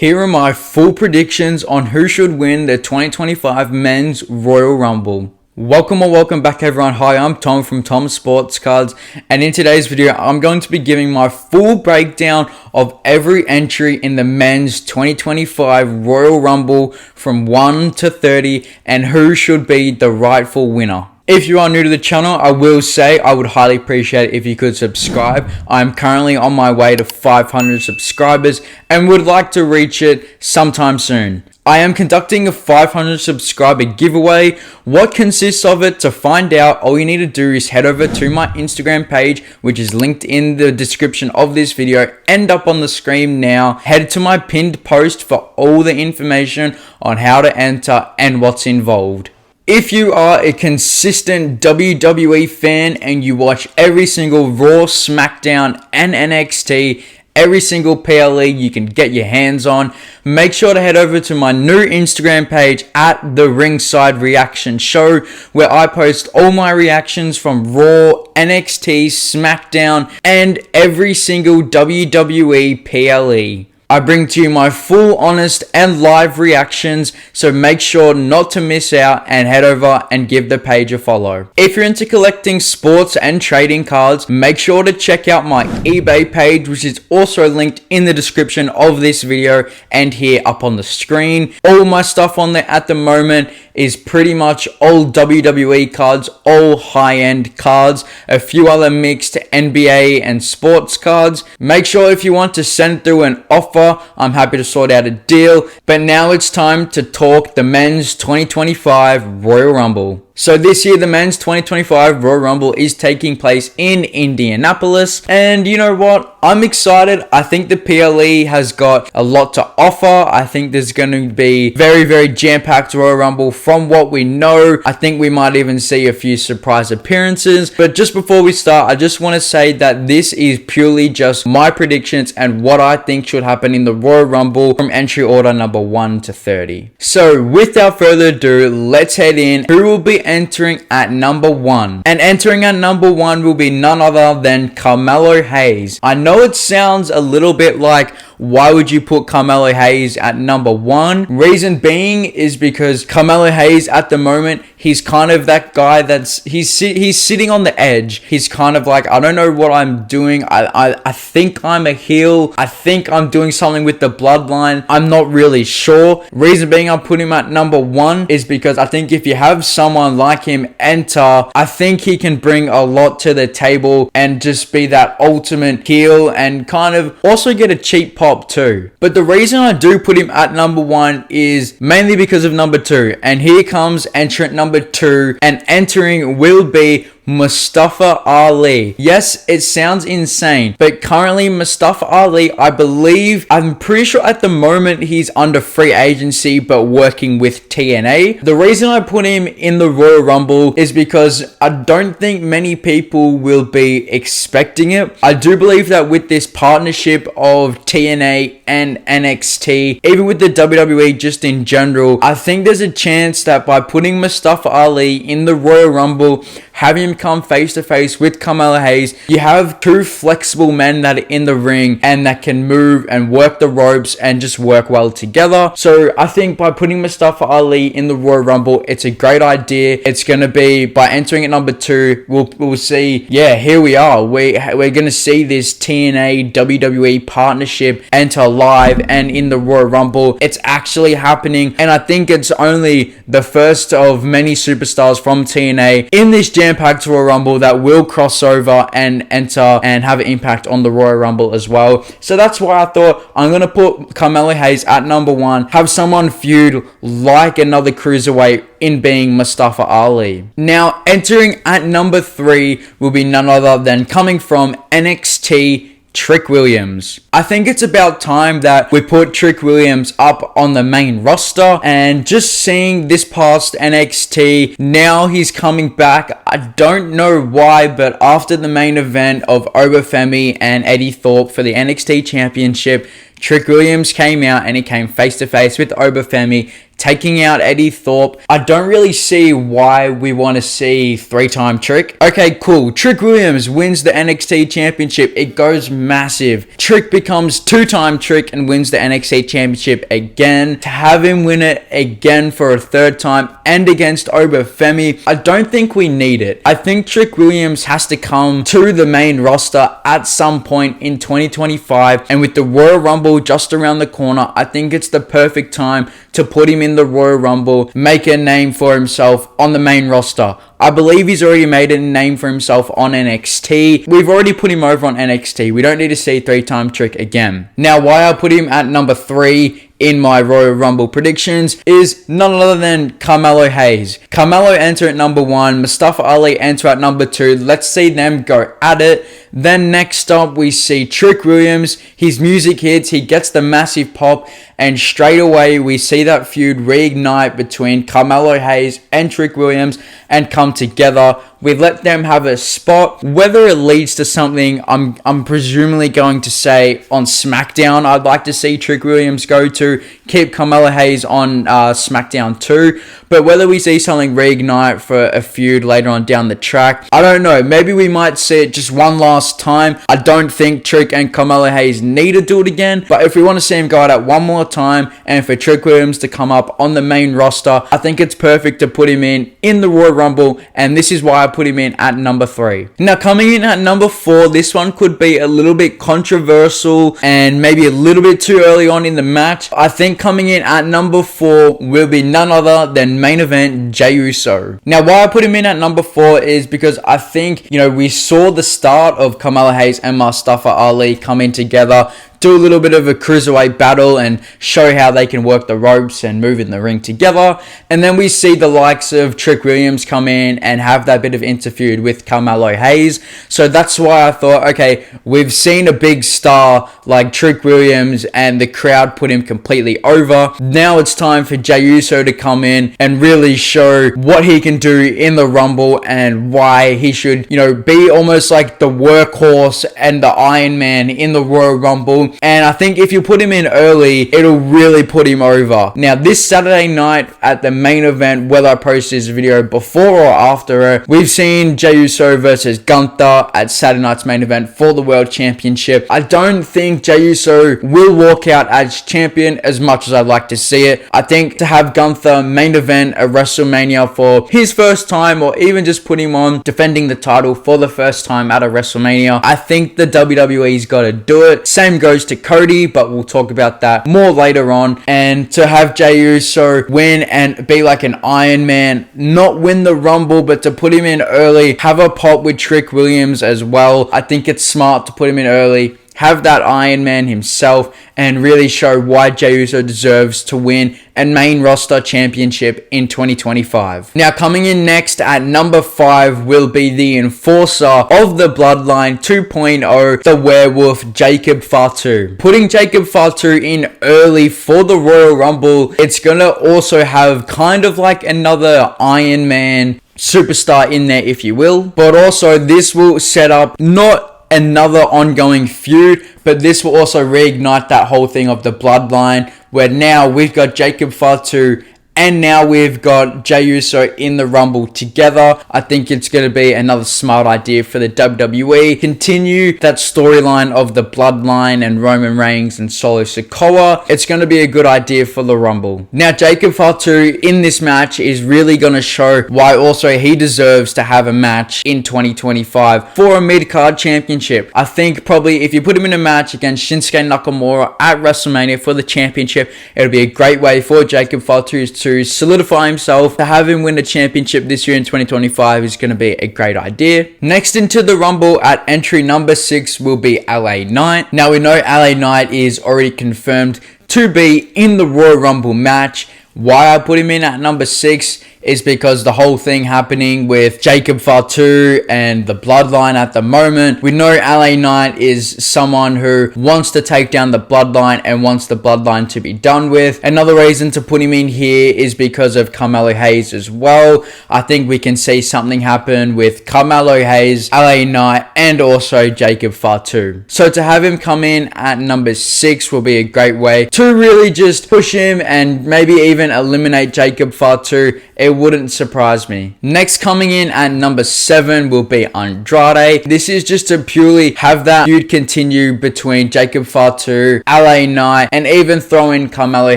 Here are my full predictions on who should win the 2025 Men's Royal Rumble. Welcome back everyone. Hi, I'm Tom from Tom's Sports Cards, and in today's video I'm going to be giving my full breakdown of every entry in the Men's 2025 Royal Rumble from 1 to 30 and who should be the rightful winner. If you are new to the channel, I will say I would highly appreciate it if you could subscribe. I'm currently on my way to 500 subscribers and would like to reach it sometime soon. I am conducting a 500 subscriber giveaway. What consists of it? To find out, all you need to do is head over to my Instagram page, which is linked in the description of this video and up on the screen now. Head to my pinned post for all the information on how to enter and what's involved. If you are a consistent WWE fan and you watch every single Raw, SmackDown, and NXT, every single PLE you can get your hands on, make sure to head over to my new Instagram page at the Ringside Reaction Show, where I post all my reactions from Raw, NXT, SmackDown, and every single WWE PLE. I bring to you my full, honest, and live reactions, so make sure not to miss out and head over and give the page a follow. If you're into collecting sports and trading cards, make sure to check out my eBay page, which is also linked in the description of this video and here up on the screen. All my stuff on there at the moment is pretty much all WWE cards, all high-end cards, a few other mixed NBA and sports cards. Make sure if you want to send through an offer, I'm happy to sort out a deal. But now it's time to talk the Men's 2025 Royal Rumble. So this year, the Men's 2025 Royal Rumble is taking place in Indianapolis. And you know what? I'm excited. I think the PLE has got a lot to offer. I think there's going to be very jam-packed Royal Rumble from what we know. I think we might even see a few surprise appearances. But just before we start, I just want to say that this is purely just my predictions and what I think should happen in the Royal Rumble from entry order number 1 to 30. So without further ado, let's head in. Who will be entering at number 1? And entering at number 1 will be none other than Carmelo Hayes. I know it sounds a little bit like, why would you put Carmelo Hayes at number 1? Reason being is because Carmelo Hayes at the moment, he's kind of that guy that's, he's sitting on the edge. He's kind of like, I don't know what I'm doing. I think I'm a heel. I think I'm doing something with the bloodline. I'm not really sure. Reason being I'm putting him at number 1 is because I think if you have someone like him enter, I think he can bring a lot to the table and just be that ultimate heel and kind of also get a cheap pop too. But the reason I do put him at number 1 is mainly because of number 2. And here comes entrant number 2, and entering will be Mustafa Ali. Yes, it sounds insane, but currently Mustafa Ali, I'm pretty sure at the moment he's under free agency but working with TNA. The reason I put him in the Royal Rumble is because I don't think many people will be expecting it. I do believe that with this partnership of TNA and NXT, even with the WWE just in general, I think there's a chance that by putting Mustafa Ali in the Royal Rumble, having him come face to face with Carmelo Hayes, you have two flexible men that are in the ring and that can move and work the ropes and just work well together. So I think by putting Mustafa Ali in the Royal Rumble, it's a great idea. It's going to be, by entering at number 2, we'll see, yeah, here we are. We're going to see this TNA WWE partnership enter live and in the Royal Rumble. It's actually happening, and I think it's only the first of many superstars from TNA in this jam-packed Royal Rumble that will cross over and enter and have an impact on the Royal Rumble as well. So that's why I thought I'm going to put Carmelo Hayes at number 1, have someone feud like another cruiserweight in being Mustafa Ali. Now, entering at number 3 will be none other than coming from NXT, Trick Williams. I think it's about time that we put Trick Williams up on the main roster, and just seeing this past NXT, now he's coming back. I don't know why, but after the main event of Obafemi and Eddie Thorpe for the NXT Championship, Trick Williams came out and he came face to face with Obafemi, taking out Eddie Thorpe. I don't really see why we want to see 3-time Trick. Okay, cool. Trick Williams wins the NXT Championship. It goes massive. Trick becomes 2-time Trick and wins the NXT Championship again. To have him win it again for a 3rd time and against Obafemi, I don't think we need it. I think Trick Williams has to come to the main roster at some point in 2025, and with the Royal Rumble just around the corner, I think it's the perfect time to put him in the Royal Rumble, make a name for himself on the main roster. I believe he's already made a name for himself on NXT. We've already put him over on NXT. We don't need to see 3-time Trick again. Now, why I put him at number 3 in my Royal Rumble predictions is none other than Carmelo Hayes. Carmelo enter at number 1, Mustafa Ali enter at number 2. Let's see them go at it. Then next up we see Trick Williams. His music hits, he gets the massive pop, and straight away we see that feud reignite between Carmelo Hayes and Trick Williams and come together. We let them have a spot. Whether it leads to something, I'm presumably going to say on SmackDown, I'd like to see Trick Williams go to. Keep Carmelo Hayes on SmackDown too. But whether we see something reignite for a feud later on down the track, I don't know. Maybe we might see it just one last time. I don't think Trick and Carmelo Hayes need to do it again. But if we want to see him go at it one more time, and for Trick Williams to come up on the main roster, I think it's perfect to put him in the Royal Rumble. And this is why I put him in at number 3. Now, coming in at number 4, this one could be a little bit controversial and maybe a little bit too early on in the match. I think coming in at number 4 will be none other than main event Jey Uso. Now, why I put him in at number 4 is because I think, we saw the start of Carmelo Hayes and Mustafa Ali coming together, do a little bit of a cruiserweight battle and show how they can work the ropes and move in the ring together. And then we see the likes of Trick Williams come in and have that bit of interfeud with Carmelo Hayes. So that's why I thought, okay, we've seen a big star like Trick Williams and the crowd put him completely over. Now it's time for Jey Uso to come in and really show what he can do in the Rumble and why he should, be almost like the workhorse and the Iron Man in the Royal Rumble. And I think if you put him in early, it'll really put him over. Now, this Saturday night at the main event, whether I post this video before or after it, we've seen Jey Uso versus Gunther at Saturday night's main event for the World Championship. I don't think Jey Uso will walk out as champion as much as I'd like to see it. I think to have Gunther main event at WrestleMania for his first time, or even just put him on defending the title for the first time at a WrestleMania, I think the WWE's got to do it. Same goes to Cody, but we'll talk about that more later on. And to have Jey Uso win and be like an Iron Man, not win the Rumble, but to put him in early, have a pop with Trick Williams as well. I think it's smart to put him in early, have that Iron Man himself, and really show why Jey Uso deserves to win a main roster championship in 2025. Now, coming in next at number 5 will be the enforcer of the Bloodline 2.0, the werewolf Jacob Fatu. Putting Jacob Fatu in early for the Royal Rumble, it's gonna also have kind of like another Iron Man superstar in there, if you will, but also this will set up not another ongoing feud, but this will also reignite that whole thing of the Bloodline, where now we've got Jacob Fatu and now we've got Jey Uso in the Rumble together. I think it's going to be another smart idea for the WWE. Continue that storyline of the Bloodline and Roman Reigns and Solo Sikoa. It's going to be a good idea for the Rumble. Now, Jacob Fatu in this match is really going to show why also he deserves to have a match in 2025 for a mid-card championship. I think probably if you put him in a match against Shinsuke Nakamura at WrestleMania for the championship, it'll be a great way for Jacob Fatu to solidify himself. To have him win the championship this year in 2025 is going to be a great idea. Next into the Rumble at entry number 6 will be LA Knight. Now, we know LA Knight is already confirmed to be in the Royal Rumble match. Why I put him in at number 6 is because the whole thing happening with Jacob Fatu and the bloodline at the moment. We know LA Knight is someone who wants to take down the bloodline and wants the bloodline to be done with. Another reason to put him in here is because of Carmelo Hayes as well. I think we can see something happen with Carmelo Hayes, LA Knight, and also Jacob Fatu. So to have him come in at number 6 will be a great way to really just push him and maybe even eliminate Jacob Fatu. It wouldn't surprise me. Next coming in at number 7 will be Andrade. This is just to purely have that feud continue between Jacob Fatu, LA Knight, and even throw in Carmelo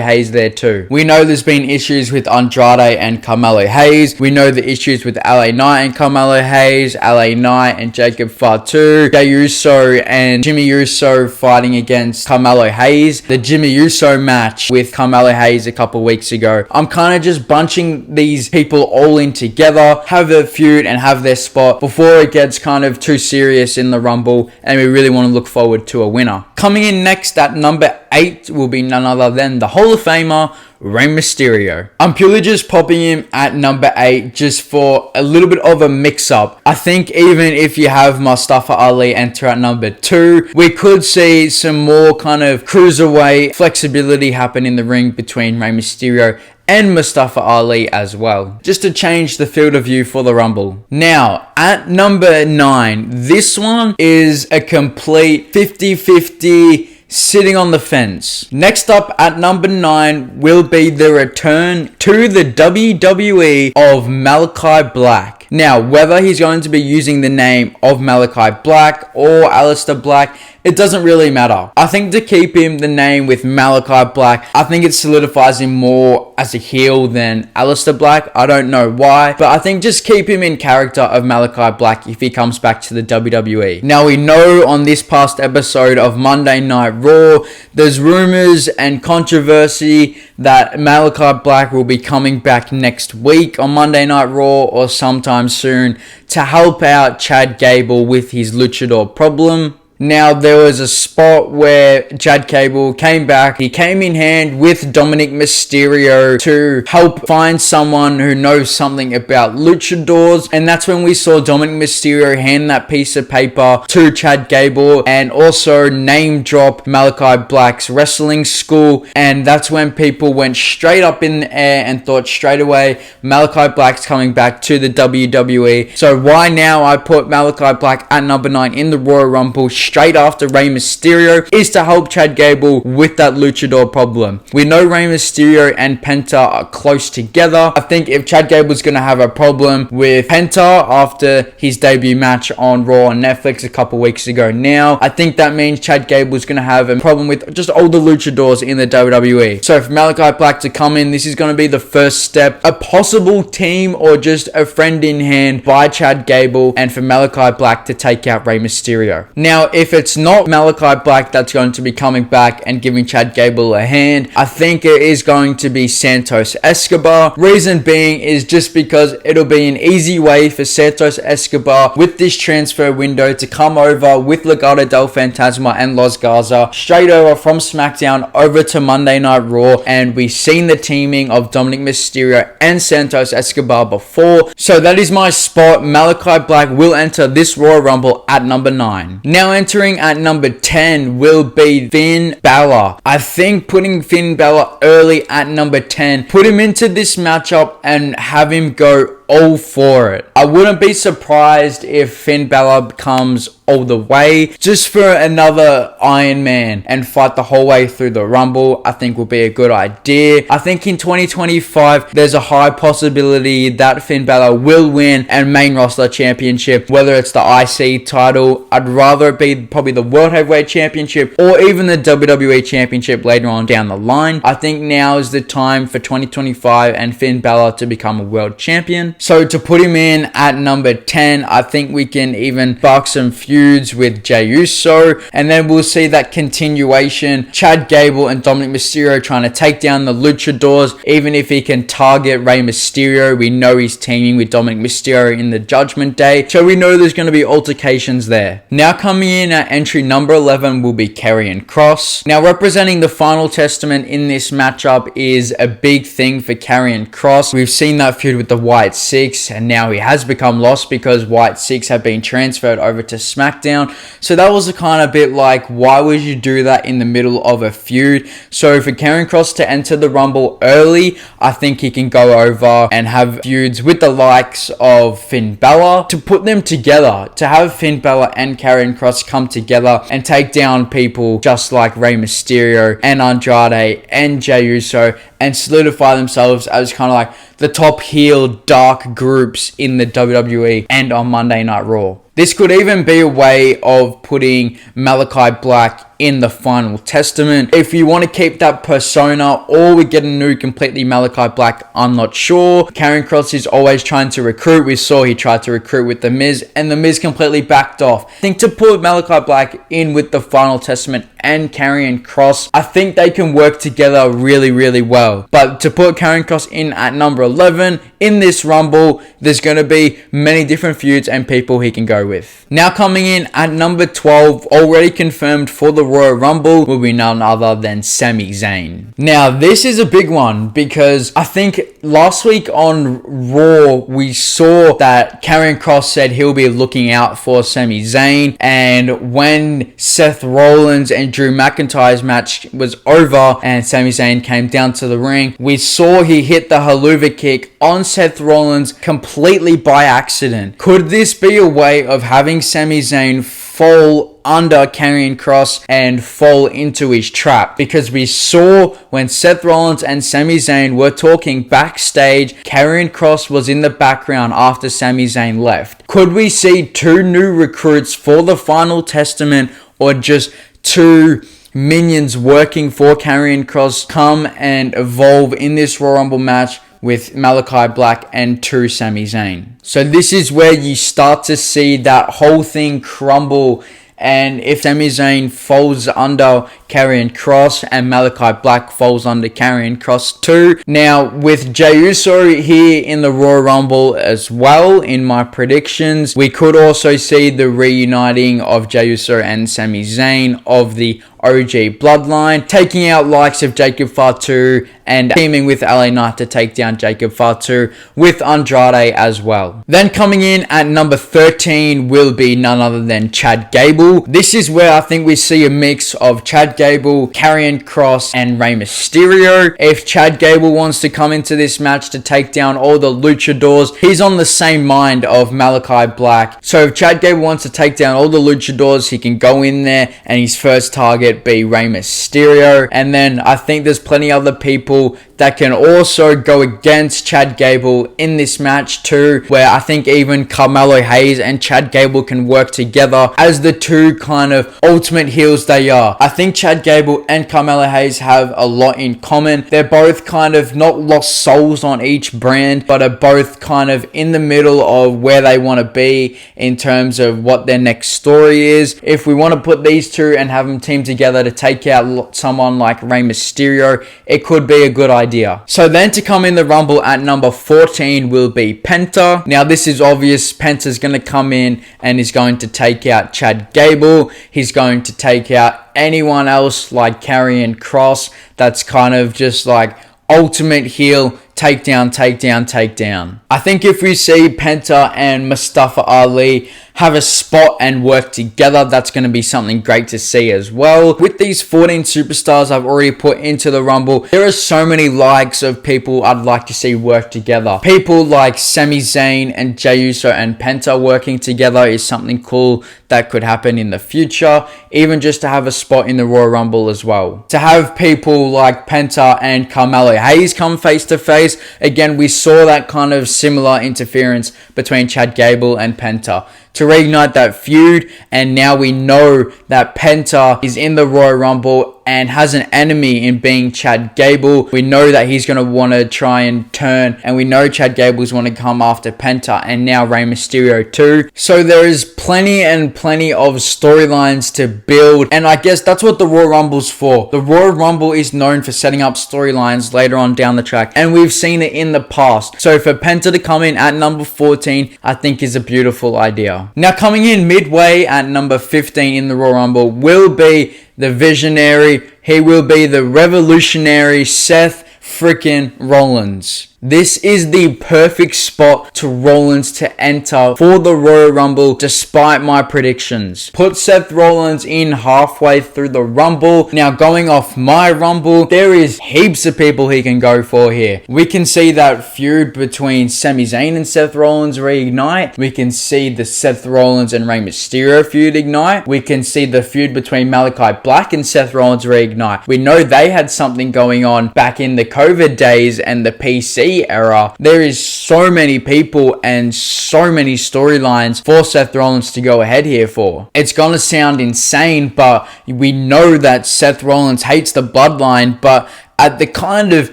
Hayes there too. We know there's been issues with Andrade and Carmelo Hayes. We know the issues with LA Knight and Carmelo Hayes, LA Knight and Jacob Fatu, Jey Uso and Jimmy Uso fighting against Carmelo Hayes. The Jimmy Uso match with Carmelo Hayes a couple weeks ago. I'm kind of just bunching these people all in together, have a feud and have their spot before it gets kind of too serious in the Rumble, and we really want to look forward to a winner. Coming in next at number 8 will be none other than the Hall of Famer, Rey Mysterio. I'm purely just popping him at number 8 just for a little bit of a mix-up. I think even if you have Mustafa Ali enter at number 2, we could see some more kind of cruiserweight flexibility happen in the ring between Rey Mysterio and Mustafa Ali as well, just to change the field of view for the Rumble. Now, at number 9, this one is a complete 50-50 sitting on the fence. Next up at number 9 will be the return to the WWE of Malachi Black. Now, whether he's going to be using the name of Malachi Black or Aleister Black, it doesn't really matter. I think to keep him the name with Malachi Black, I think it solidifies him more as a heel than Aleister Black. I don't know why, but I think just keep him in character of Malachi Black if he comes back to the WWE. Now, we know on this past episode of Monday Night Raw, there's rumors and controversy that Malachi Black will be coming back next week on Monday Night Raw or sometime soon to help out Chad Gable with his luchador problem. Now, there was a spot where Chad Gable came back. He came in hand with Dominic Mysterio to help find someone who knows something about luchadors. And that's when we saw Dominic Mysterio hand that piece of paper to Chad Gable and also name drop Malachi Black's wrestling school. And that's when people went straight up in the air and thought straight away, Malachi Black's coming back to the WWE. So why now I put Malachi Black at number 9 in the Royal Rumble straight after Rey Mysterio is to help Chad Gable with that luchador problem. We know Rey Mysterio and Penta are close together. I think if Chad Gable's going to have a problem with Penta after his debut match on Raw on Netflix a couple weeks ago now, I think that means Chad Gable's going to have a problem with just all the luchadors in the WWE. So for Malachi Black to come in, this is going to be the first step, a possible team or just a friend in hand by Chad Gable, and for Malachi Black to take out Rey Mysterio. Now, if it's not Malachi Black that's going to be coming back and giving Chad Gable a hand, I think it is going to be Santos Escobar. Reason being is just because it'll be an easy way for Santos Escobar with this transfer window to come over with Legado del Fantasma and Los Garza straight over from SmackDown over to Monday Night Raw, and we've seen the teaming of Dominic Mysterio and Santos Escobar before. So that is my spot. Malachi Black will enter this Royal Rumble at number 9. Now entering at number 10 will be Finn Balor. I think putting Finn Balor early at number 10, put him into this matchup and have him go all for it. I wouldn't be surprised if Finn Balor comes all the way just for another Iron Man and fight the whole way through the Rumble. I think will be a good idea. I think in 2025 there's a high possibility that Finn Balor will win and main roster championship, whether it's the IC title. I'd rather it be probably the World Heavyweight Championship or even the WWE Championship later on down the line. I think now is the time for 2025 and Finn Balor to become a world champion. 11. So to put him in at number 10, I think we can even spark some feuds with Jey Uso. And then we'll see that continuation. Chad Gable and Dominic Mysterio trying to take down the Luchadors. Even if he can target Rey Mysterio, we know he's teaming with Dominic Mysterio in the Judgment Day. So we know there's going to be altercations there. Now coming in at entry number 11 will be Karrion Kross. Now representing the Final Testament in this matchup is a big thing for Karrion Kross. We've seen that feud with the White Six, and now he has become lost because White Six have been transferred over to SmackDown. So that was a kind of bit like, why would you do that in the middle of a feud? So for Karrion Kross to enter the Rumble early, I think he can go over and have feuds with the likes of Finn Balor. To put them together, to have Finn Balor and Karrion Kross come together and take down people just like Rey Mysterio and Andrade and Jey Uso and solidify themselves as kind of like the top heel dark groups in the WWE and on Monday Night Raw. This could even be a way of putting Malachi Black in the Final Testament. If you want to keep that persona or we get a new completely Malachi Black, I'm not sure. Karrion Kross is always trying to recruit. We saw he tried to recruit with The Miz and The Miz completely backed off. I think to put Malachi Black in with the Final Testament and Karrion Kross, I think they can work together really, really well. But to put Karrion Kross in at number 11 in this Rumble, there's going to be many different feuds and people he can go with. Now coming in at number 12, already confirmed for the Royal Rumble, will be none other than Sami Zayn. Now this is a big one because I think last week on Raw we saw that Karrion Kross said he'll be looking out for Sami Zayn, and when Seth Rollins and Drew McIntyre's match was over and Sami Zayn came down to the ring, we saw he hit the haluva kick on Seth Rollins completely by accident. Could this be a way of having Sami Zayn fall under Karrion Kross and fall into his trap? Because we saw when Seth Rollins and Sami Zayn were talking backstage, Karrion Kross was in the background after Sami Zayn left. Could we see two new recruits for the Final Testament, or just two minions working for Karrion Kross come and evolve in this Royal Rumble match with Malachi Black and true Sami Zayn? So this is where you start to see that whole thing crumble. And if Sami Zayn falls under Karrion Kross and Malachi Black falls under Karrion Kross too. Now with Jey Uso here in the Royal Rumble as well, in my predictions, we could also see the reuniting of Jey Uso and Sami Zayn of the OG bloodline, taking out likes of Jacob Fatu and teaming with LA Knight to take down Jacob Fatu with Andrade as well. Then coming in at number 13 will be none other than Chad Gable. This is where I think we see a mix of Chad Gable, Karrion Kross and Rey Mysterio. If Chad Gable wants to come into this match to take down all the luchadors, he's on the same mind of Malachi Black. So if Chad Gable wants to take down all the luchadors, he can go in there and his first target be Rey Mysterio. And then I think there's plenty other people that can also go against Chad Gable in this match too, where I think even Carmelo Hayes and Chad Gable can work together as the two kind of ultimate heels they are. I think Chad Gable and Carmelo Hayes have a lot in common. They're both kind of not lost souls on each brand, but are both kind of in the middle of where they want to be in terms of what their next story is. If we want to put these two and have them team together to take out someone like Rey Mysterio, it could be a good idea. So then to come in the Rumble at number 14 will be Penta. Now this is obvious. Penta's going to come in and is going to take out Chad Gable. He's going to take out anyone else like Karrion Kross. That's kind of just like ultimate heel. Takedown, takedown, takedown. I think if we see Penta and Mustafa Ali have a spot and work together, that's going to be something great to see as well. With these 14 superstars I've already put into the Rumble, there are so many likes of people I'd like to see work together. People like Sami Zayn and Jey Uso and Penta working together is something cool that could happen in the future, even just to have a spot in the Royal Rumble as well. To have people like Penta and Carmelo Hayes come face to face, again we saw that kind of similar interference between Chad Gable and Penta. to reignite that feud. And now we know that Penta is in the Royal Rumble and has an enemy in being Chad Gable. We know that he's going to want to try and turn, and we know Chad Gable's want to come after Penta and now Rey Mysterio too. So there is plenty of storylines to build, and I guess that's what the Royal Rumble's for. The Royal Rumble is known for setting up storylines later on down the track, and we've seen it in the past. So for Penta to come in at number 14, I think is a beautiful idea. Now coming in midway at number 15 in the Royal Rumble will be the visionary. He will be the revolutionary Seth freaking Rollins. This is the perfect spot to Rollins to enter for the Royal Rumble despite my predictions. Put Seth Rollins in halfway through the Rumble. Now going off my Rumble, there is heaps of people he can go for here. We can see that feud between Sami Zayn and Seth Rollins reignite. We can see the Seth Rollins and Rey Mysterio feud ignite. We can see the feud between Malachi Black and Seth Rollins reignite. We know they had something going on back in the COVID days and the PC era. There is so many people and so many storylines for Seth Rollins to go ahead here for. It's gonna sound insane, but we know that Seth Rollins hates the bloodline, but at the kind of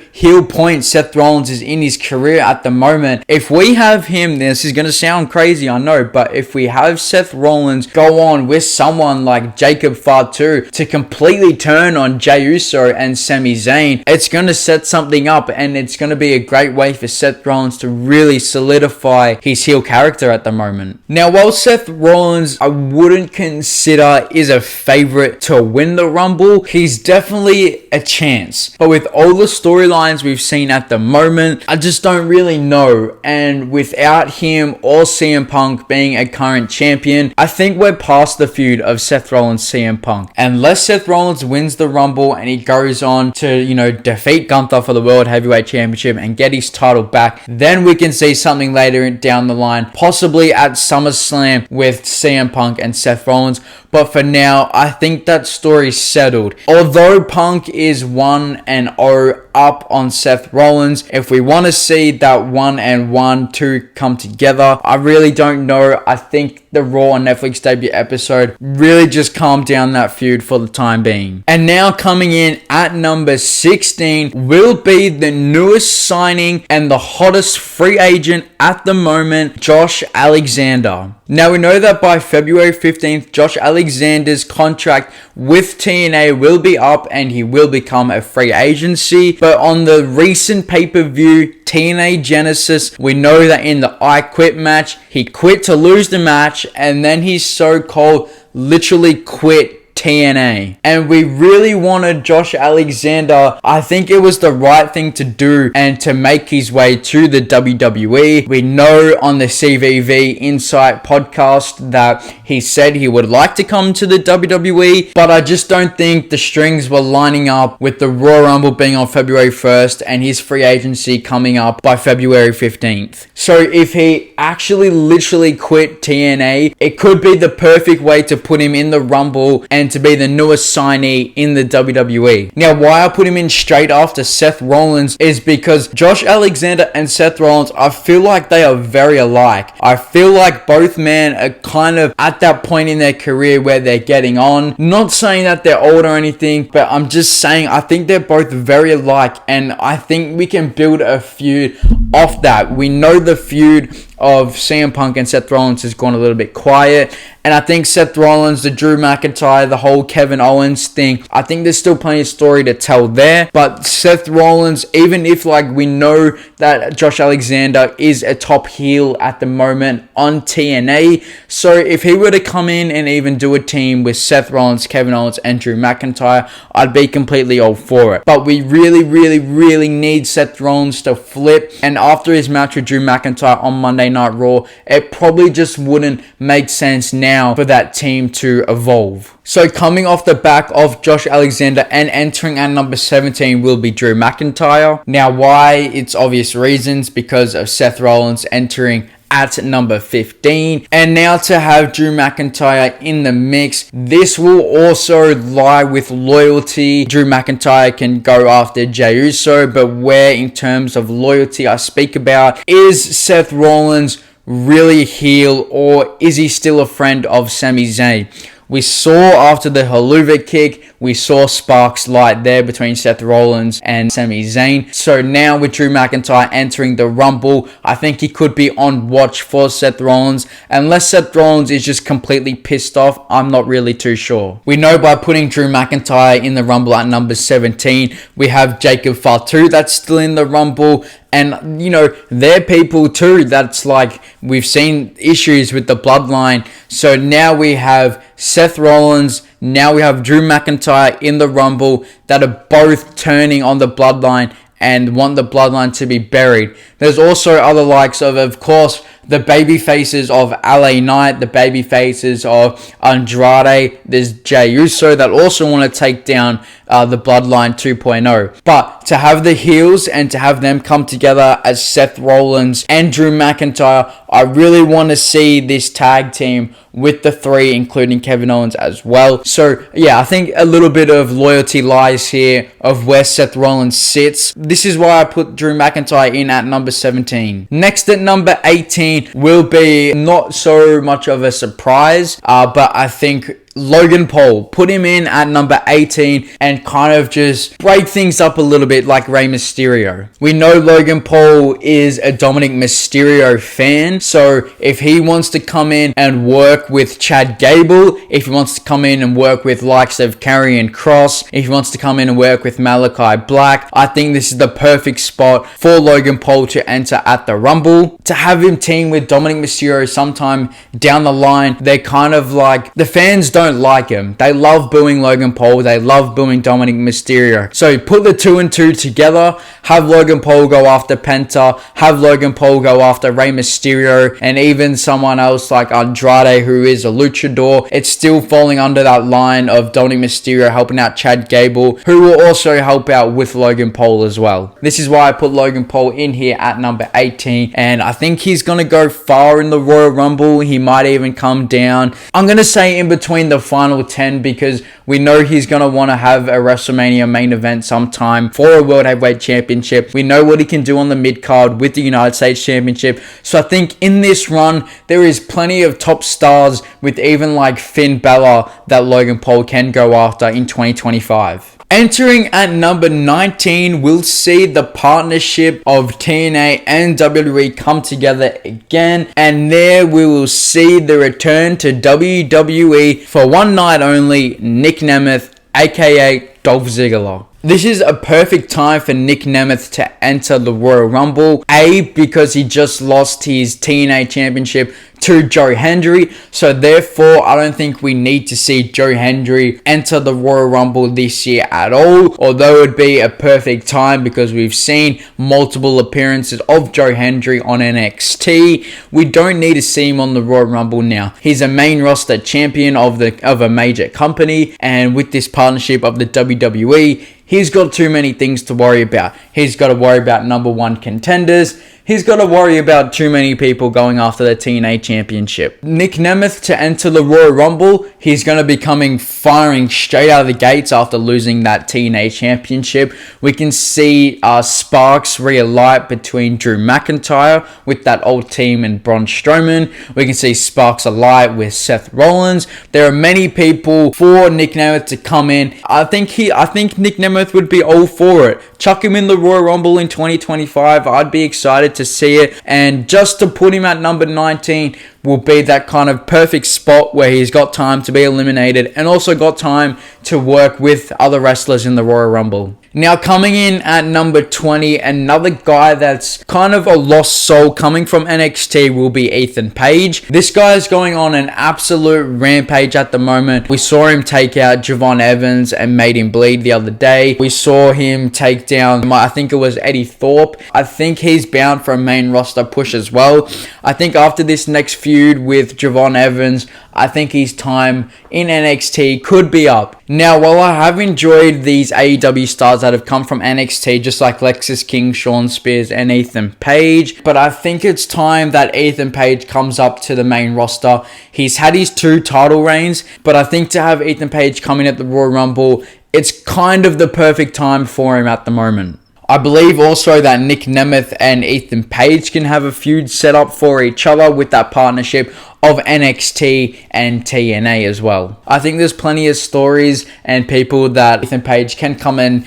heel point Seth Rollins is in his career at the moment, if we have him, this is going to sound crazy, I know, but if we have Seth Rollins go on with someone like Jacob Fatu to completely turn on Jey Uso and Sami Zayn, it's going to set something up, and it's going to be a great way for Seth Rollins to really solidify his heel character at the moment. Now, while Seth Rollins I wouldn't consider is a favorite to win the Rumble, he's definitely a chance. But with all the storylines we've seen at the moment, I just don't really know. And without him or CM Punk being a current champion, I think we're past the feud of Seth Rollins CM Punk. Unless Seth Rollins wins the Rumble and he goes on to, defeat Gunther for the World Heavyweight Championship and get his title back, then we can see something later down the line, possibly at SummerSlam with CM Punk and Seth Rollins. But for now, I think that story's settled. Although Punk is 1-0 up on Seth Rollins, if we want to see that 1-1-2 come together, I really don't know. I think the Raw on Netflix debut episode really just calmed down that feud for the time being. And now coming in at number 16 will be the newest signing and the hottest free agent at the moment, Josh Alexander. Now we know that by February 15th, Josh Alexander's contract with TNA will be up and he will become a free agency. But on the recent pay-per-view TNA Genesis, we know that in the I Quit match, he quit to lose the match, and then he so-called literally quit TNA. And we really wanted Josh Alexander. I think it was the right thing to do and to make his way to the WWE. We know on the CVV Insight podcast that he said he would like to come to the WWE, but I just don't think the strings were lining up with the Royal Rumble being on February 1st and his free agency coming up by February 15th. So if he actually literally quit TNA, it could be the perfect way to put him in the Rumble and to be the newest signee in the WWE. Now, why I put him in straight after Seth Rollins is because Josh Alexander and Seth Rollins, I feel like they are very alike. I feel like both men are kind of at that point in their career where they're getting on. Not saying that they're old or anything, but I'm just saying I think they're both very alike, and I think we can build a feud off that. We know the feud of CM Punk and Seth Rollins has gone a little bit quiet, and I think Seth Rollins, the Drew McIntyre, the whole Kevin Owens thing, I think there's still plenty of story to tell there. But Seth Rollins, even if we know that Josh Alexander is a top heel at the moment on TNA, so if he were to come in and even do a team with Seth Rollins, Kevin Owens and Drew McIntyre, I'd be completely all for it. But we really need Seth Rollins to flip, and after his match with Drew McIntyre on Monday Night Raw, it probably just wouldn't make sense now for that team to evolve. So coming off the back of Josh Alexander and entering at number 17 will be Drew McIntyre. Now why? It's obvious reasons, because of Seth Rollins entering at number 15. And now to have Drew McIntyre in the mix, this will also lie with loyalty. Drew McIntyre can go after Jey Uso, but where in terms of loyalty I speak about is Seth Rollins really heel, or is he still a friend of Sami Zayn? We saw after the Helluva kick, we saw sparks light there between Seth Rollins and Sami Zayn. So now with Drew McIntyre entering the Rumble, I think he could be on watch for Seth Rollins. Unless Seth Rollins is just completely pissed off, I'm not really too sure. We know by putting Drew McIntyre in the Rumble at number 17, we have Jacob Fatu that's still in the Rumble. And, you know, they're people too that's like, we've seen issues with the bloodline. So now we have Seth Rollins, now we have Drew McIntyre in the Rumble that are both turning on the bloodline and want the bloodline to be buried. There's also other likes of course, the baby faces of LA Knight, the baby faces of Andrade. There's Jey Uso that also want to take down the Bloodline 2.0. But to have the heels and to have them come together as Seth Rollins and Drew McIntyre, I really want to see this tag team with the three, including Kevin Owens as well. So yeah, I think a little bit of loyalty lies here of where Seth Rollins sits. This is why I put Drew McIntyre in at number 17. Next at number 18 will be not so much of a surprise, but I think Logan Paul. Put him in at number 18 and kind of just break things up a little bit like Rey Mysterio. We know Logan Paul is a Dominic Mysterio fan, so if he wants to come in and work with Chad Gable, if he wants to come in and work with likes of Karrion Kross, if he wants to come in and work with Malachi Black, I think this is the perfect spot for Logan Paul to enter at the Rumble. To have him team with Dominic Mysterio sometime down the line, they're kind of like, the fans don't like him. They love booing Logan Paul. They love booing Dominic Mysterio. So put the 2 and 2 together. Have Logan Paul go after Penta. Have Logan Paul go after Rey Mysterio. And even someone else like Andrade, who is a luchador. It's still falling under that line of Dominic Mysterio helping out Chad Gable, who will also help out with Logan Paul as well. This is why I put Logan Paul in here at number 18. And I think he's going to go far in the Royal Rumble. He might even come down. I'm going to say in between the final 10 because we know he's going to want to have a WrestleMania main event sometime for a World Heavyweight Championship. We know what he can do on the mid-card with the United States Championship. So I think in this run, there is plenty of top stars with even like Finn Balor that Logan Paul can go after in 2025. Entering at number 19, we'll see the partnership of TNA and WWE come together again. And there we will see the return to WWE for one night only, Nick Nemeth, aka Dolph Ziggler. This is a perfect time for Nick Nemeth to enter the Royal Rumble. A, because he just lost his TNA championship to Joe Hendry. So therefore, I don't think we need to see Joe Hendry enter the Royal Rumble this year at all. Although it would be a perfect time because we've seen multiple appearances of Joe Hendry on NXT. We don't need to see him on the Royal Rumble now. He's a main roster champion of a major company. And with this partnership of the WWE, he's got too many things to worry about. He's got to worry about number one contenders. He's got to worry about too many people going after the TNA Championship. Nick Nemeth to enter the Royal Rumble, he's going to be firing straight out of the gates after losing that TNA Championship. We can see sparks relight between Drew McIntyre with that old team and Braun Strowman. We can see sparks alight with Seth Rollins. There are many people for Nick Nemeth to come in. I think Nick Nemeth would be all for it. Chuck him in the Royal Rumble in 2025. I'd be excited to see it. And just to put him at number 19 will be that kind of perfect spot where he's got time to be eliminated and also got time to work with other wrestlers in the Royal Rumble. Now coming in at number 20, another guy that's kind of a lost soul coming from NXT will be Ethan Page. This guy is going on an absolute rampage at the moment. We saw him take out Javon Evans and made him bleed the other day. We saw him take down, I think it was Eddie Thorpe. I think he's bound for a main roster push as well. I think after this next feud with Javon Evans, I think his time in NXT could be up. Now, while I have enjoyed these AEW stars that have come from NXT, just like Lexis King, Shawn Spears, and Ethan Page, but I think it's time that Ethan Page comes up to the main roster. He's had his 2 title reigns, but I think to have Ethan Page come in at the Royal Rumble, it's kind of the perfect time for him at the moment. I believe also that Nick Nemeth and Ethan Page can have a feud set up for each other with that partnership of NXT and TNA as well. I think there's plenty of stories and people that Ethan Page can come and,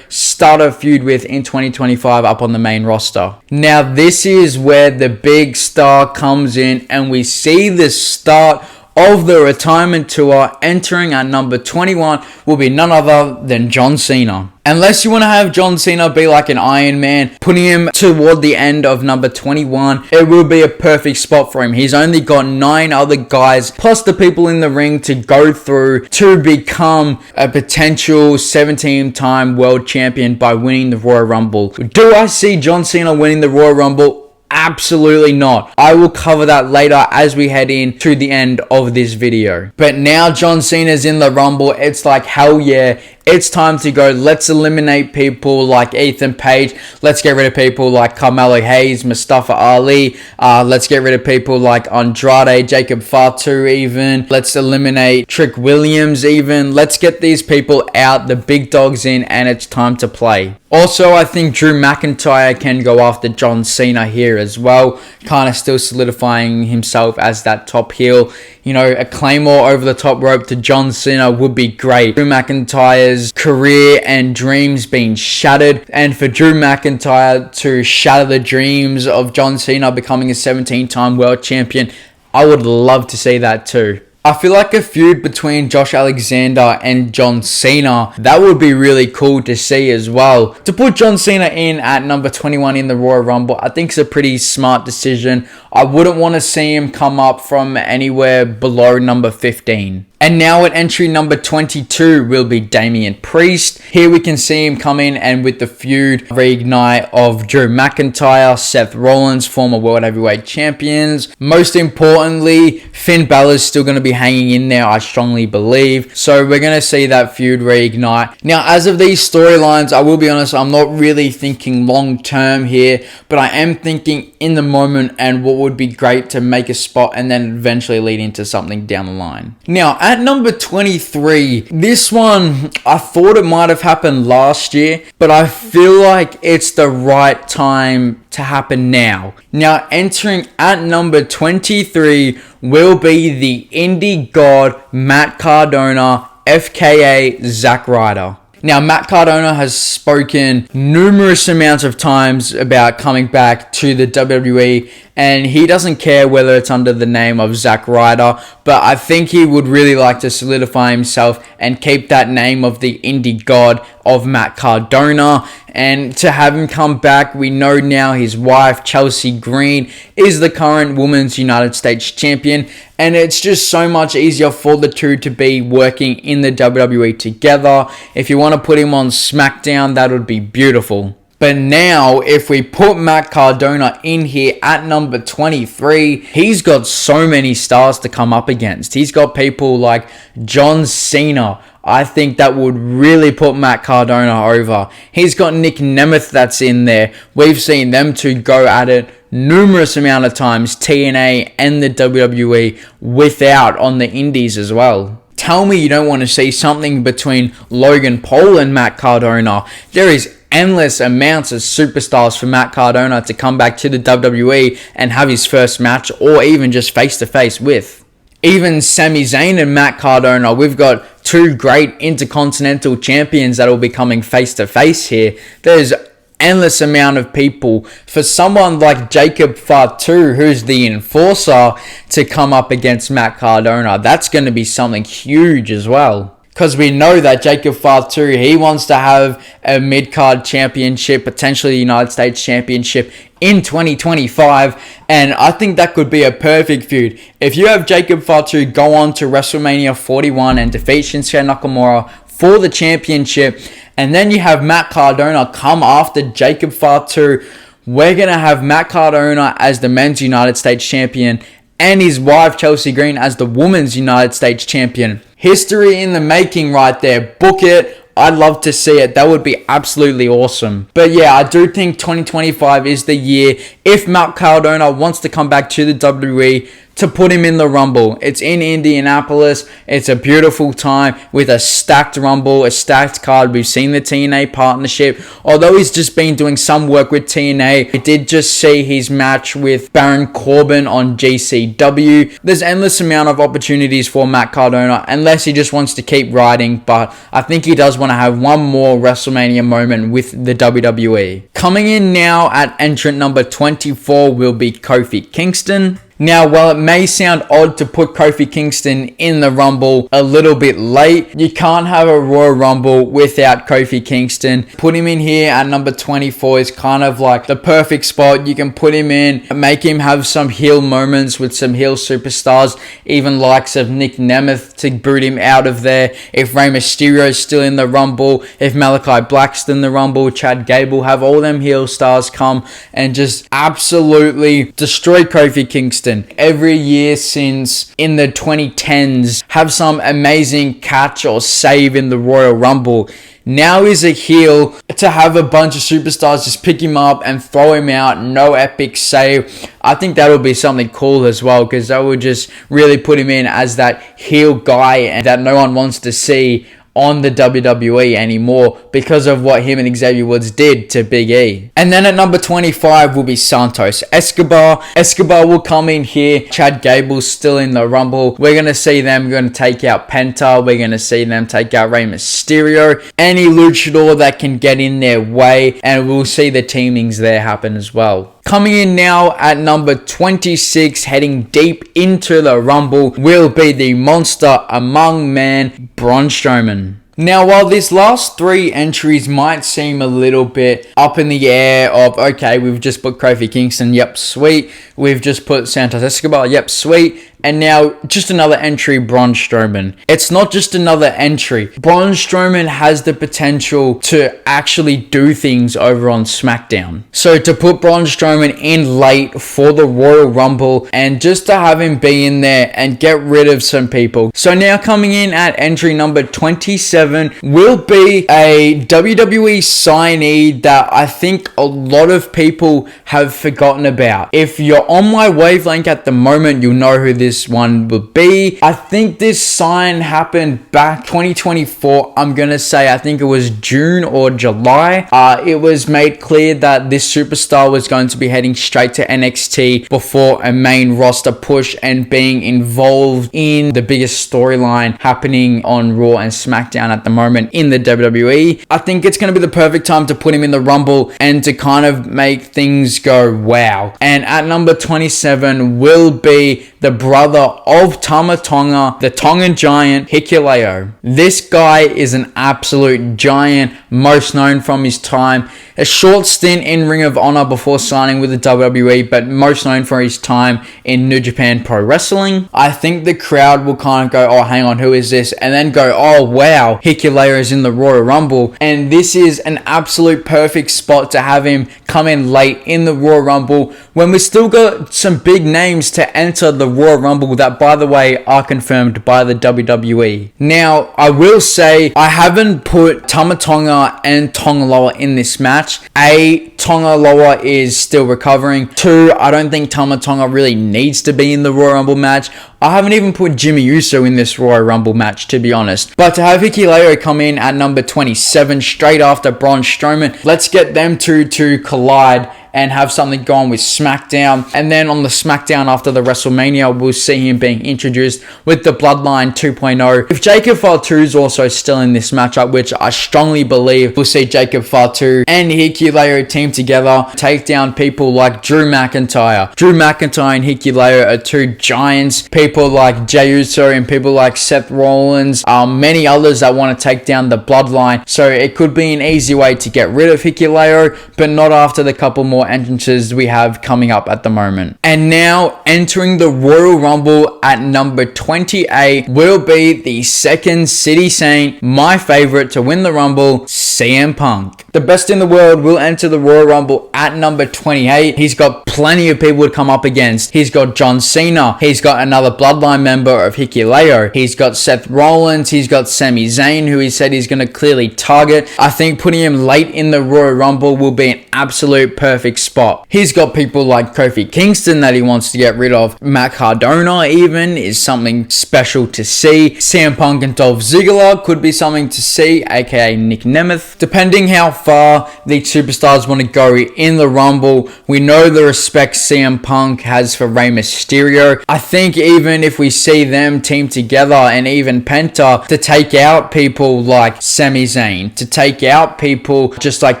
start a feud with in 2025 up on the main roster. Now, this is where the big star comes in and we see the start of the retirement tour. Entering at number 21 will be none other than John Cena. Unless you want to have John Cena be like an Iron Man, putting him toward the end of number 21, it will be a perfect spot for him. He's only got 9 other guys, plus the people in the ring to go through to become a potential 17-time world champion by winning the Royal Rumble. Do I see John Cena winning the Royal Rumble? Absolutely not. I will cover that later as we head in to the end of this video. But now John Cena's in the Rumble. It's like, hell yeah. It's time to go. Let's eliminate people like Ethan Page. Let's get rid of people like Carmelo Hayes, Mustafa Ali. Let's get rid of people like Andrade, Jacob Fatu even. Let's eliminate Trick Williams even. Let's get these people out, the big dogs in, and it's time to play. Also, I think Drew McIntyre can go after John Cena here as well. Kind of still solidifying himself as that top heel. A Claymore over the top rope to John Cena would be great. Drew McIntyre's career and dreams being shattered. And for Drew McIntyre to shatter the dreams of John Cena becoming a 17-time world champion, I would love to see that too. I feel like a feud between Josh Alexander and John Cena, that would be really cool to see as well. To put John Cena in at number 21 in the Royal Rumble, I think it's a pretty smart decision. I wouldn't want to see him come up from anywhere below number 15. And now at entry number 22 will be Damian Priest. Here we can see him come in and with the feud reignite of Drew McIntyre, Seth Rollins, former World Heavyweight Champions. Most importantly, Finn Balor's still going to be hanging in there, I strongly believe. So we're going to see that feud reignite. Now, as of these storylines, I will be honest, I'm not really thinking long term here, but I am thinking in the moment and what would be great to make a spot and then eventually lead into something down the line. Now, at number 23, this one, I thought it might have happened last year, but I feel like it's the right time to happen now. Now, entering at number 23 will be the indie god Matt Cardona, FKA Zack Ryder. Now, Matt Cardona has spoken numerous amounts of times about coming back to the WWE, and he doesn't care whether it's under the name of Zack Ryder, but I think he would really like to solidify himself and keep that name of the indie god of Matt Cardona. And to have him come back, we know now his wife, Chelsea Green, is the current Women's United States Champion, and it's just so much easier for the two to be working in the WWE together. If you want to put him on SmackDown, that would be beautiful. But now, if we put Matt Cardona in here at number 23, he's got so many stars to come up against. He's got people like John Cena. I think that would really put Matt Cardona over. He's got Nick Nemeth that's in there. We've seen them two go at it numerous amount of times, TNA and the WWE, without on the indies as well. Tell me you don't want to see something between Logan Paul and Matt Cardona. There is endless amounts of superstars for Matt Cardona to come back to the WWE and have his first match or even just face-to-face with. Even Sami Zayn and Matt Cardona, we've got two great intercontinental champions that will be coming face-to-face here. There's endless amount of people for someone like Jacob Fatu, who's the enforcer, to come up against Matt Cardona. That's going to be something huge as well. Because we know that Jacob Fatu, he wants to have a mid-card championship, potentially the United States Championship in 2025. And I think that could be a perfect feud. If you have Jacob Fatu go on to WrestleMania 41 and defeat Shinsuke Nakamura for the championship, and then you have Matt Cardona come after Jacob Fatu, we're going to have Matt Cardona as the Men's United States Champion and his wife Chelsea Green as the Women's United States Champion. History in the making right there. Book it. I'd love to see it. That would be absolutely awesome. But yeah, I do think 2025 is the year. If Matt Cardona wants to come back to the WWE to put him in the Rumble. It's in Indianapolis. It's a beautiful time with a stacked Rumble, a stacked card. We've seen the TNA partnership. Although he's just been doing some work with TNA, we did just see his match with Baron Corbin on GCW. There's endless amount of opportunities for Matt Cardona, unless he just wants to keep riding, but I think he does want to have one more WrestleMania moment with the WWE. Coming in now at entrant number 24 will be Kofi Kingston. Now, while it may sound odd to put Kofi Kingston in the Rumble a little bit late, you can't have a Royal Rumble without Kofi Kingston. Put him in here at number 24 is kind of like the perfect spot. You can put him in, make him have some heel moments with some heel superstars, even likes of Nick Nemeth to boot him out of there. If Rey Mysterio is still in the Rumble, if Malachi Black's in the Rumble, Chad Gable, have all them heel stars come and just absolutely destroy Kofi Kingston. Every year since in the 2010s, have some amazing catch or save in the Royal Rumble. Now is a heel to have a bunch of superstars just pick him up and throw him out, no epic save. I think that would be something cool as well, because that would just really put him in as that heel guy and that no one wants to see on the WWE anymore because of what him and Xavier Woods did to Big E. And then at number 25 will be Santos Escobar. Escobar will come in here. Chad Gable's still in the Rumble. We're going to see them going to take out Penta. We're going to see them take out Rey Mysterio. Any luchador that can get in their way, and we'll see the teamings there happen as well. Coming in now at number 26, heading deep into the Rumble, will be the monster among men, Braun Strowman. Now, while these last three entries might seem a little bit up in the air of, okay, we've just put Kofi Kingston, yep, sweet. We've just put Santos Escobar, yep, sweet. And now, just another entry, Braun Strowman. It's not just another entry. Braun Strowman has the potential to actually do things over on SmackDown. So to put Braun Strowman in late for the Royal Rumble and just to have him be in there and get rid of some people. So now coming in at entry number 27 will be a WWE signee that I think a lot of people have forgotten about. If you're on my wavelength at the moment, you'll know who this one would be. I think this sign happened back 2024. I'm gonna say I think it was June or July. It was made clear that this superstar was going to be heading straight to NXT before a main roster push and being involved in the biggest storyline happening on Raw and SmackDown at the moment in the WWE. I think it's going to be the perfect time to put him in the Rumble and to kind of make things go wow. And at number 27 will be the brother of Tama Tonga, the Tongan giant, Hikuleo. This guy is an absolute giant, most known from his time. A short stint in Ring of Honor before signing with the WWE, but most known for his time in New Japan Pro Wrestling. I think the crowd will kind of go, oh, hang on, who is this? And then go, oh, wow, Hikuleo is in the Royal Rumble. And this is an absolute perfect spot to have him come in late in the Royal Rumble when we still got some big names to enter the Royal Rumble that, by the way, are confirmed by the WWE. Now, I will say I haven't put Tama Tonga and Tonga Loa in this match. A, Tonga Loa is still recovering. 2, I don't think Tama Tonga really needs to be in the Royal Rumble match. I haven't even put Jimmy Uso in this Royal Rumble match, to be honest. But to have Hikuleo come in at number 27 straight after Braun Strowman, let's get them two to collide and have something going with SmackDown. And then on the SmackDown after the WrestleMania, we'll see him being introduced with the Bloodline 2.0. If Jacob Fatu is also still in this matchup, which I strongly believe, we'll see Jacob Fatu and Hikuleo team together, take down people like Drew McIntyre. Drew McIntyre and Hikuleo are two giants. People like Jey Uso and people like Seth Rollins, many others that want to take down the Bloodline. So it could be an easy way to get rid of Hikuleo, but not after the couple more entrances we have coming up at the moment. And now entering the Royal Rumble at number 28 will be the second City Saint, my favorite to win the Rumble, CM Punk. The best in the world will enter the Royal Rumble at number 28. He's got plenty of people to come up against. He's got John Cena. He's got another Bloodline member of Hikuleo. He's got Seth Rollins. He's got Sami Zayn, who he said he's going to clearly target. I think putting him late in the Royal Rumble will be an absolute perfect perfect spot. He's got people like Kofi Kingston that he wants to get rid of. Matt Cardona even is something special to see. CM Punk and Dolph Ziggler could be something to see, aka Nick Nemeth. Depending how far these superstars want to go in the Rumble, we know the respect CM Punk has for Rey Mysterio. I think even if we see them team together and even Penta to take out people like Sami Zayn, to take out people just like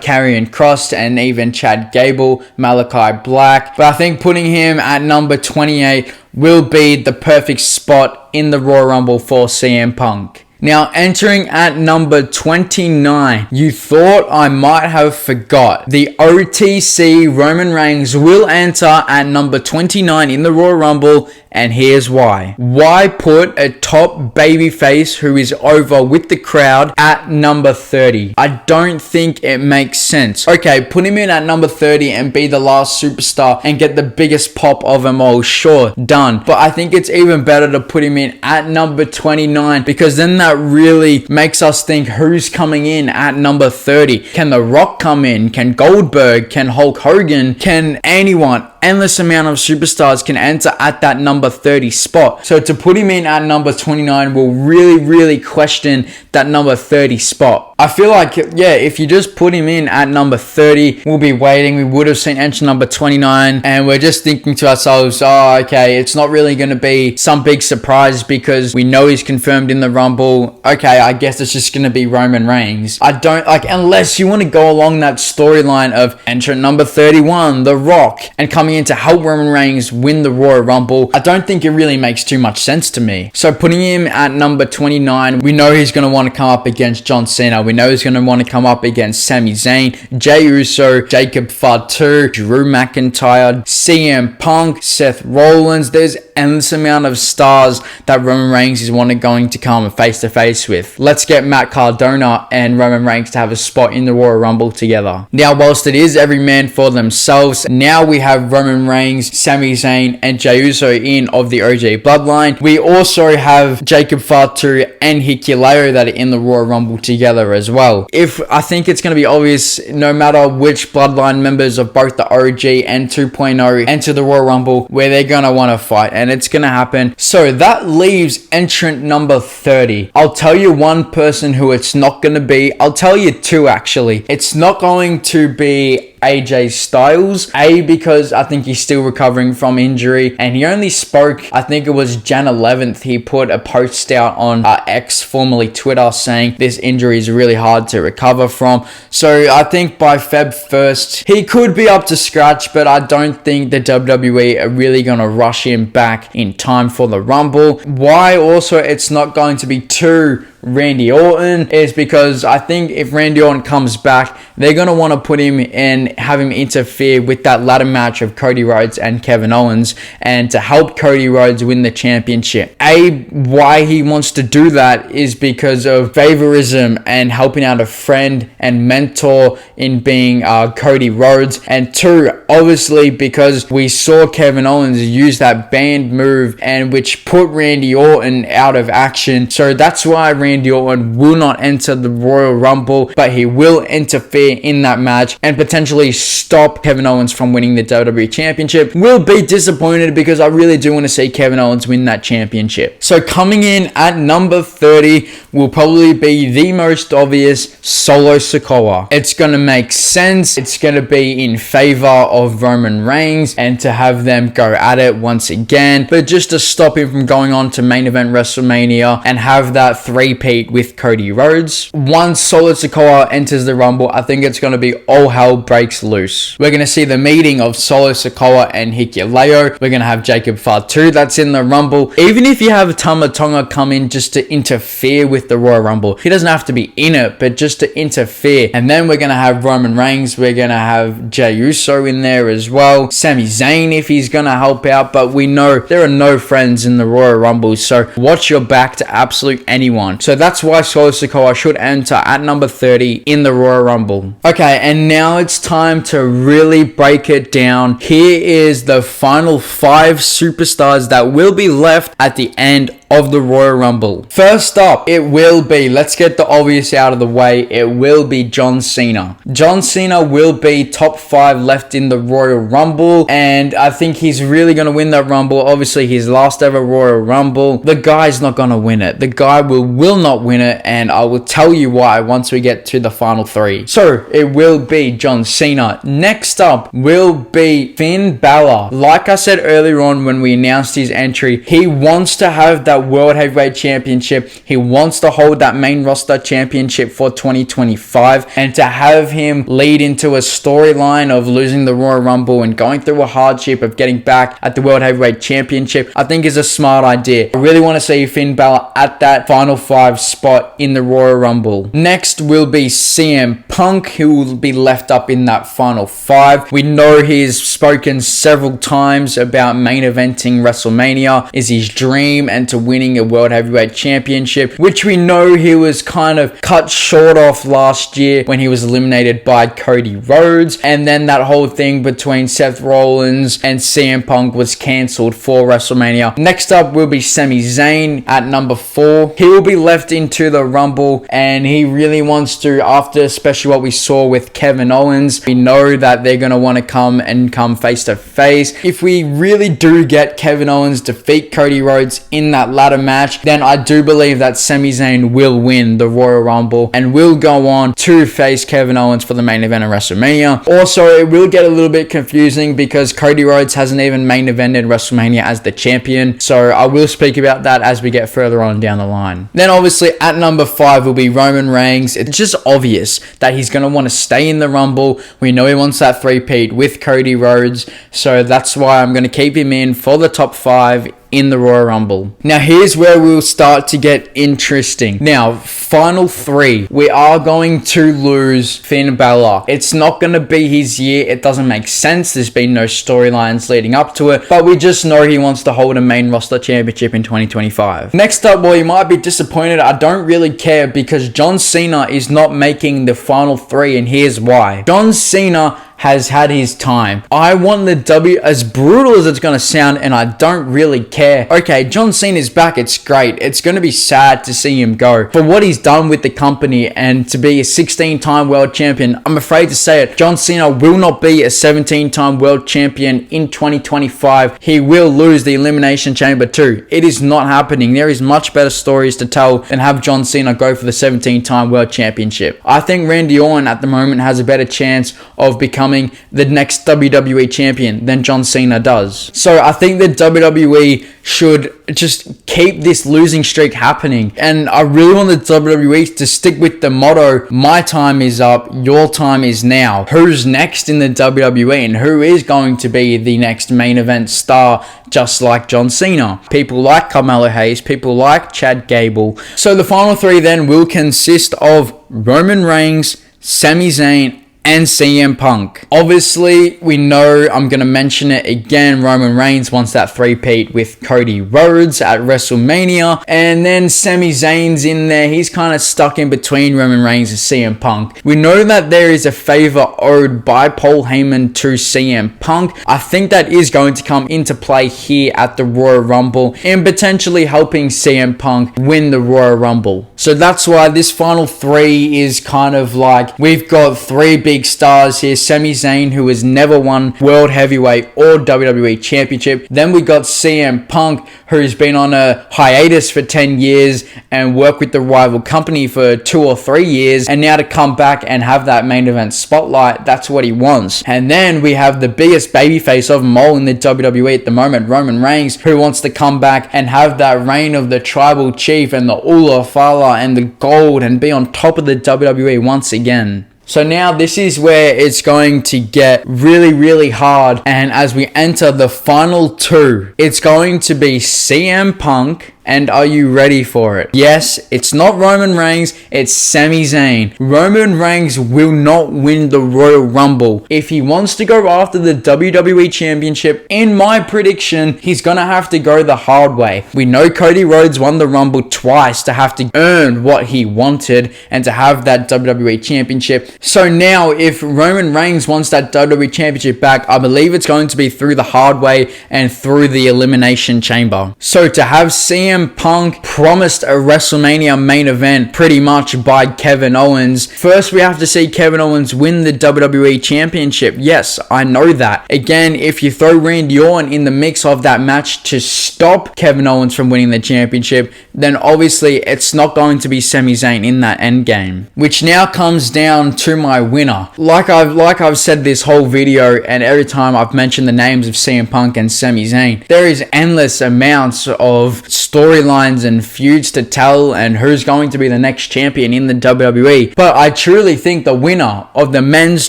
Karrion Kross and even Chad Gable, Malachi Black. But I think putting him at number 28 will be the perfect spot in the Royal Rumble for CM Punk. Now, entering at number 29, you thought I might have forgot. The OTC Roman Reigns will enter at number 29 in the Royal Rumble, and here's why. Why put a top babyface who is over with the crowd at number 30? I don't think it makes sense. Okay, put him in at number 30 and be the last superstar and get the biggest pop of them all. Sure, done. But I think it's even better to put him in at number 29, because then that really makes us think who's coming in at number 30. Can The Rock come in? Can Goldberg? Can Hulk Hogan? Can anyone? Endless amount of superstars can enter at that number 30 spot. So to put him in at number 29 will really question that number 30 spot. I feel like, yeah, if you just put him in at number 30, we'll be waiting. We would have seen entry number 29, and we're just thinking to ourselves, oh, okay, it's not really going to be some big surprise because we know he's confirmed in the Rumble. Okay, I guess it's just going to be Roman Reigns. I don't like, unless you want to go along that storyline of entrant number 31, The Rock, and coming in to help Roman Reigns win the Royal Rumble. I don't think it really makes too much sense to me. So putting him at number 29, we know he's going to want to come up against John Cena. We know he's going to want to come up against Sami Zayn, Jey Uso, Jacob Fatu, Drew McIntyre, CM Punk, Seth Rollins. There's endless amount of stars that Roman Reigns is going to come face to face with. Let's get Matt Cardona and Roman Reigns to have a spot in the Royal Rumble together. Now, whilst it is every man for themselves, now we have Roman Reigns, Sami Zayn, and Jey Uso in of the OG bloodline. We also have Jacob Fatu and Hikuleo that are in the Royal Rumble together as well. I think it's going to be obvious, no matter which bloodline members of both the OG and 2.0 enter the Royal Rumble, where they're going to want to fight, and it's going to happen. So that leaves entrant number 30. I'll tell you one person who it's not going to be. I'll tell you two, actually. It's not going to be AJ Styles, because I think he's still recovering from injury, and he only spoke, I think it was Jan 11th, he put a post out on X, formerly Twitter, saying this injury is really hard to recover from. So I think by Feb 1st, he could be up to scratch, but I don't think the WWE are really going to rush him back in time for the Rumble. Why also it's not going to be two Randy Orton is because I think if Randy Orton comes back, they're going to want to put him in, have him interfere with that ladder match of Cody Rhodes and Kevin Owens, and to help Cody Rhodes win the championship. Why he wants to do that is because of favorism and helping out a friend and mentor in being Cody Rhodes, and two, obviously because we saw Kevin Owens use that banned move, and which put Randy Orton out of action. So that's why Randy Orton will not enter the Royal Rumble, but he will interfere in that match and potentially stop Kevin Owens from winning the WWE Championship. Will be disappointed because I really do want to see Kevin Owens win that championship. So coming in at number 30 will probably be the most obvious, Solo Sikoa. It's going to make sense. It's going to be in favor of Roman Reigns and to have them go at it once again, but just to stop him from going on to main event WrestleMania and have that three-peat with Cody Rhodes. Once Solo Sikoa enters the Rumble, I think it's going to be all hell breaks loose. We're going to see the meeting of Solo Sikoa and Hikuleo. We're going to have Jacob Fatu that's in the Rumble. Even if you have Tama Tonga come in just to interfere with the Royal Rumble, he doesn't have to be in it, but just to interfere. And then we're going to have Roman Reigns. We're going to have Jey Uso in there as well. Sami Zayn if he's going to help out, but we know there are no friends in the Royal Rumble, so watch your back to absolute anyone. So that's why Solo Sikoa should enter at number 30 in the Royal Rumble. Okay, and now it's time time to really break it down. Here is the final 5 superstars that will be left at the end of the Royal Rumble. First up, it will be, let's get the obvious out of the way, it will be John Cena. John Cena will be top 5 left in the Royal Rumble, and I think he's really going to win that Rumble. Obviously, his last ever Royal Rumble. The guy's not going to win it. The guy will not win it, and I will tell you why once we get to the final 3. So, it will be John Cena. Next up will be Finn Balor. Like I said earlier on when we announced his entry, he wants to have that World Heavyweight Championship. He wants to hold that main roster championship for 2025, and to have him lead into a storyline of losing the Royal Rumble and going through a hardship of getting back at the World Heavyweight Championship, I think is a smart idea. I really want to see Finn Balor at that final 5 spot in the Royal Rumble. Next will be CM Punk, who will be left up in that final 5. We know he's spoken several times about main eventing WrestleMania is his dream, and to winning a World Heavyweight Championship, which we know he was kind of cut short off last year when he was eliminated by Cody Rhodes, and then that whole thing between Seth Rollins and CM Punk was cancelled for WrestleMania. Next up will be Sami Zayn at number 4. He will be left into the Rumble, and he really wants to, after especially what we saw with Kevin Owens, we know that they're going to want to come face to face. If we really do get Kevin Owens defeat Cody Rhodes in that ladder match, then I do believe that Sami Zayn will win the Royal Rumble and will go on to face Kevin Owens for the main event of WrestleMania. Also, it will get a little bit confusing because Cody Rhodes hasn't even main evented WrestleMania as the champion, so I will speak about that as we get further on down the line. Then obviously at number 5 will be Roman Reigns. It's just obvious that he's going to want to stay in the Rumble. We know he wants that 3-peat with Cody Rhodes, so that's why I'm going to keep him in for the top 5 in the Royal Rumble. Now here's where we'll start to get interesting. Now, final 3. We are going to lose Finn Balor. It's not going to be his year. It doesn't make sense. There's been no storylines leading up to it, but we just know he wants to hold a main roster championship in 2025. Next up, well, you might be disappointed. I don't really care because John Cena is not making the final 3, and here's why. John Cena has had his time. I want the as brutal as it's going to sound, and I don't really care. Okay, John Cena's back. It's great. It's going to be sad to see him go. For what he's done with the company and to be a 16-time world champion, I'm afraid to say it, John Cena will not be a 17-time world champion in 2025. He will lose the Elimination Chamber too. It is not happening. There is much better stories to tell than have John Cena go for the 17-time world championship. I think Randy Orton at the moment has a better chance of becoming the next WWE champion than John Cena does. So I think that WWE should just keep this losing streak happening. And I really want the WWE to stick with the motto, my time is up, your time is now. Who's next in the WWE and who is going to be the next main event star just like John Cena? People like Carmelo Hayes, people like Chad Gable. So the final 3 then will consist of Roman Reigns, Sami Zayn, and CM Punk. Obviously, we know, I'm going to mention it again, Roman Reigns wants that 3-peat with Cody Rhodes at WrestleMania, and then Sami Zayn's in there. He's kind of stuck in between Roman Reigns and CM Punk. We know that there is a favor owed by Paul Heyman to CM Punk. I think that is going to come into play here at the Royal Rumble and potentially helping CM Punk win the Royal Rumble. So that's why this final 3 is kind of like, we've got 3 big stars here. Sami Zayn, who has never won World Heavyweight or WWE Championship. Then we got CM Punk, who's been on a hiatus for 10 years and worked with the rival company for 2 or 3 years, and now to come back and have that main event spotlight, that's what he wants. And then we have the biggest babyface of them all in the WWE at the moment, Roman Reigns, who wants to come back and have that reign of the tribal chief and the Ula Fala and the gold and be on top of the WWE once again. So now this is where it's going to get really, really hard. And as we enter the final 2, it's going to be CM Punk And are you ready for it? Yes, it's not Roman Reigns, it's Sami Zayn. Roman Reigns will not win the Royal Rumble. If he wants to go after the WWE Championship, in my prediction, he's gonna have to go the hard way. We know Cody Rhodes won the Rumble twice to have to earn what he wanted and to have that WWE Championship. So now, if Roman Reigns wants that WWE Championship back, I believe it's going to be through the hard way and through the Elimination Chamber. So to have CM Punk promised a WrestleMania main event pretty much by Kevin Owens, first we have to see Kevin Owens win the WWE Championship. Yes, I know that. Again, if you throw Randy Orton in the mix of that match to stop Kevin Owens from winning the championship, then obviously it's not going to be Sami Zayn in that end game. Which now comes down to my winner. Like I've said this whole video, and every time I've mentioned the names of CM Punk and Sami Zayn, there is endless amounts of storylines and feuds to tell and who's going to be the next champion in the WWE. But I truly think the winner of the men's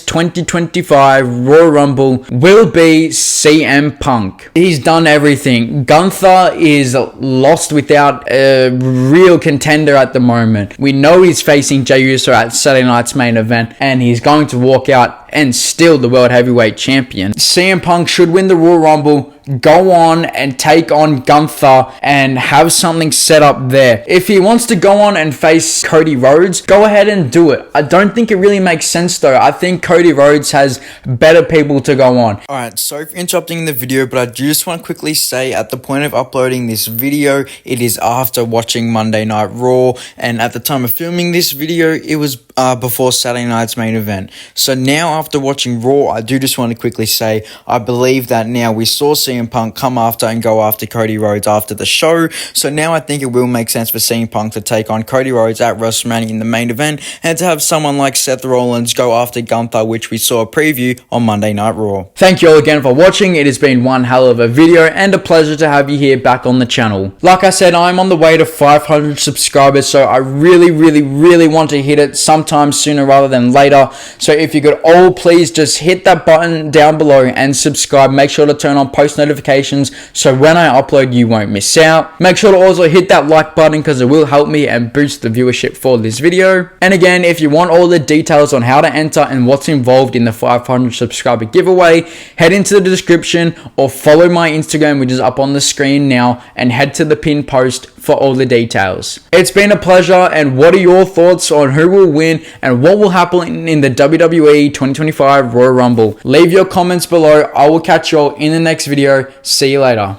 2025 Royal Rumble will be CM Punk. He's done everything. Gunther is lost without a real contender at the moment. We know he's facing Jey Uso at Saturday night's main event, and he's going to walk out and still the World Heavyweight Champion. CM Punk should win the Royal Rumble, go on and take on Gunther and have something set up there. If he wants to go on and face Cody Rhodes, go ahead and do it. I don't think it really makes sense though. I think Cody Rhodes has better people to go on. Alright, sorry for interrupting the video, but I do just want to quickly say at the point of uploading this video, it is after watching Monday Night Raw, and at the time of filming this video, it was before Saturday night's main event. So now after watching Raw, I do just want to quickly say, I believe that now we saw CM Punk come after and go after Cody Rhodes after the show. So now I think it will make sense for CM Punk to take on Cody Rhodes at WrestleMania in the main event, and to have someone like Seth Rollins go after Gunther, which we saw a preview on Monday Night Raw. Thank you all again for watching. It has been one hell of a video and a pleasure to have you here back on the channel. Like I said, I'm on the way to 500 subscribers, so I really want to hit it sometime sooner rather than later. So if you could all please just hit that button down below and subscribe. Make sure to turn on post notifications so when I upload you won't miss out. Make sure to also hit that like button because it will help me and boost the viewership for this video. And again, if you want all the details on how to enter and what's involved in the 500 subscriber giveaway, head into the description or follow my Instagram, which is up on the screen now, and head to the pinned post for all the details. It's been a pleasure, and what are your thoughts on who will win and what will happen in the WWE 2025 Royal Rumble? Leave your comments below. I will catch you all in the next video. See you later.